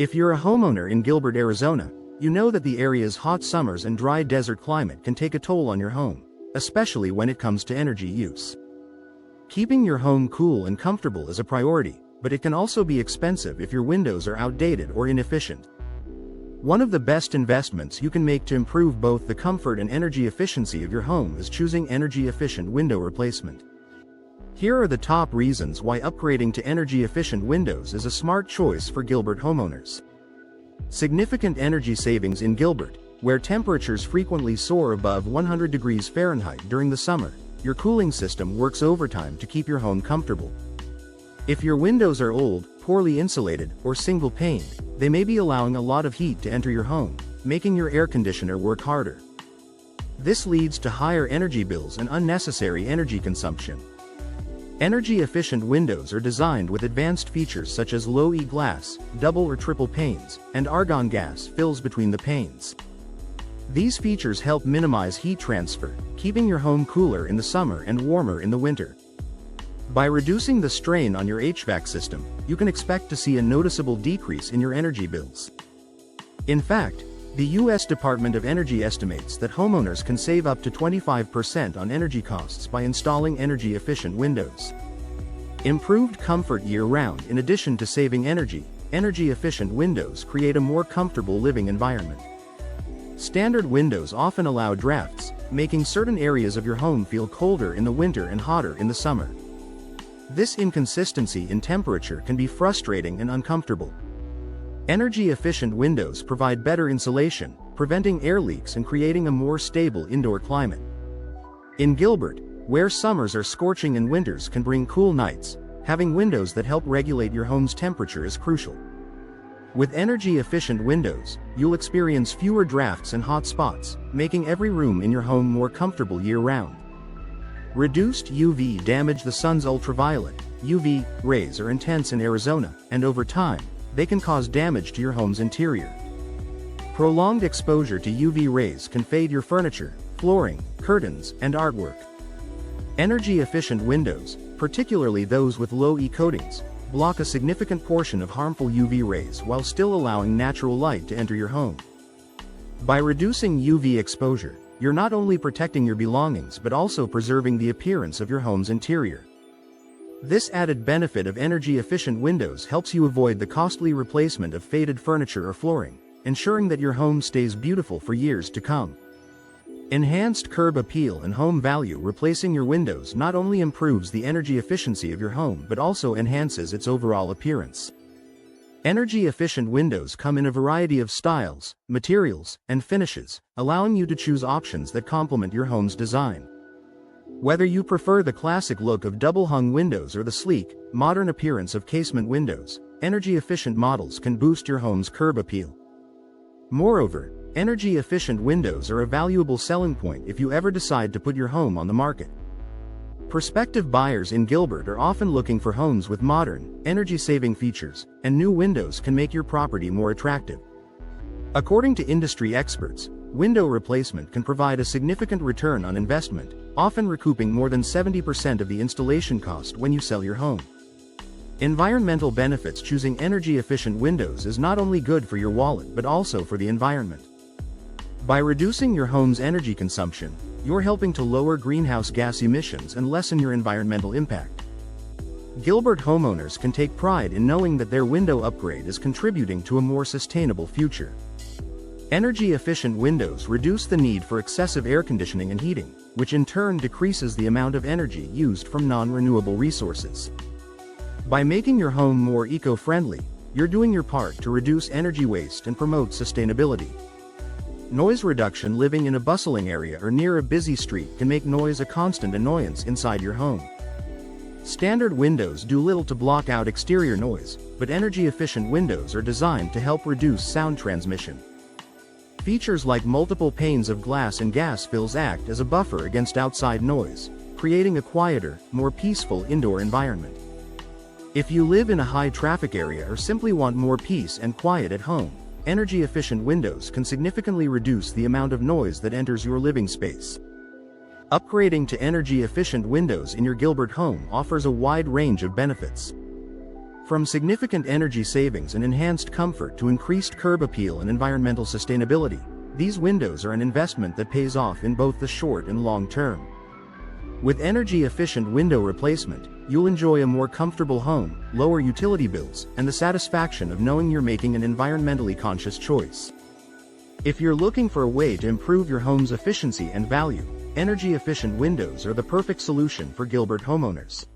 If you're a homeowner in Gilbert, Arizona, you know that the area's hot summers and dry desert climate can take a toll on your home, especially when it comes to energy use. Keeping your home cool and comfortable is a priority, but it can also be expensive if your windows are outdated or inefficient. One of the best investments you can make to improve both the comfort and energy efficiency of your home is choosing energy-efficient window replacement. Here are the top reasons why upgrading to energy-efficient windows is a smart choice for Gilbert homeowners. Significant energy savings in Gilbert, where temperatures frequently soar above 100 degrees Fahrenheit during the summer. Your cooling system works overtime to keep your home comfortable. If your windows are old, poorly insulated, or single-paned, they may be allowing a lot of heat to enter your home, making your air conditioner work harder. This leads to higher energy bills and unnecessary energy consumption. Energy-efficient windows are designed with advanced features such as low-E glass, double or triple panes, and argon gas fills between the panes. These features help minimize heat transfer, keeping your home cooler in the summer and warmer in the winter. By reducing the strain on your HVAC system, you can expect to see a noticeable decrease in your energy bills. In fact, the U.S. Department of Energy estimates that homeowners can save up to 25% on energy costs by installing energy-efficient windows. Improved comfort year-round. In addition to saving energy-efficient windows create a more comfortable living environment. Standard windows often allow drafts, making certain areas of your home feel colder in the winter and hotter in the summer. This inconsistency in temperature can be frustrating and uncomfortable. Energy-efficient windows provide better insulation, preventing air leaks and creating a more stable indoor climate. In Gilbert, where summers are scorching and winters can bring cool nights, having windows that help regulate your home's temperature is crucial. With energy-efficient windows, you'll experience fewer drafts and hot spots, making every room in your home more comfortable year-round. Reduced UV damage. The sun's ultraviolet, UV, rays are intense in Arizona, and over time, they can cause damage to your home's interior. Prolonged exposure to UV rays can fade your furniture, flooring, curtains, and artwork. Energy-efficient windows, particularly those with low-E coatings, block a significant portion of harmful UV rays while still allowing natural light to enter your home. By reducing UV exposure, you're not only protecting your belongings but also preserving the appearance of your home's interior. This added benefit of energy-efficient windows helps you avoid the costly replacement of faded furniture or flooring, ensuring that your home stays beautiful for years to come. Enhanced curb appeal and home value. Replacing your windows not only improves the energy efficiency of your home but also enhances its overall appearance. Energy-efficient windows come in a variety of styles, materials, and finishes, allowing you to choose options that complement your home's design. Whether you prefer the classic look of double-hung windows or the sleek, modern appearance of casement windows, energy-efficient models can boost your home's curb appeal. Moreover, energy-efficient windows are a valuable selling point if you ever decide to put your home on the market. Prospective buyers in Gilbert are often looking for homes with modern, energy-saving features, and new windows can make your property more attractive. According to industry experts, window replacement can provide a significant return on investment, often recouping more than 70% of the installation cost when you sell your home. Environmental benefits. Choosing energy-efficient windows is not only good for your wallet but also for the environment. By reducing your home's energy consumption, you're helping to lower greenhouse gas emissions and lessen your environmental impact. Gilbert homeowners can take pride in knowing that their window upgrade is contributing to a more sustainable future. Energy-efficient windows reduce the need for excessive air conditioning and heating, which in turn decreases the amount of energy used from non-renewable resources. By making your home more eco-friendly, you're doing your part to reduce energy waste and promote sustainability. Noise reduction. Living in a bustling area or near a busy street can make noise a constant annoyance inside your home. Standard windows do little to block out exterior noise, but energy-efficient windows are designed to help reduce sound transmission. Features like multiple panes of glass and gas fills act as a buffer against outside noise, creating a quieter, more peaceful indoor environment. If you live in a high-traffic area or simply want more peace and quiet at home, energy-efficient windows can significantly reduce the amount of noise that enters your living space. Upgrading to energy-efficient windows in your Gilbert home offers a wide range of benefits. From significant energy savings and enhanced comfort to increased curb appeal and environmental sustainability, these windows are an investment that pays off in both the short and long term. With energy-efficient window replacement, you'll enjoy a more comfortable home, lower utility bills, and the satisfaction of knowing you're making an environmentally conscious choice. If you're looking for a way to improve your home's efficiency and value, energy-efficient windows are the perfect solution for Gilbert homeowners.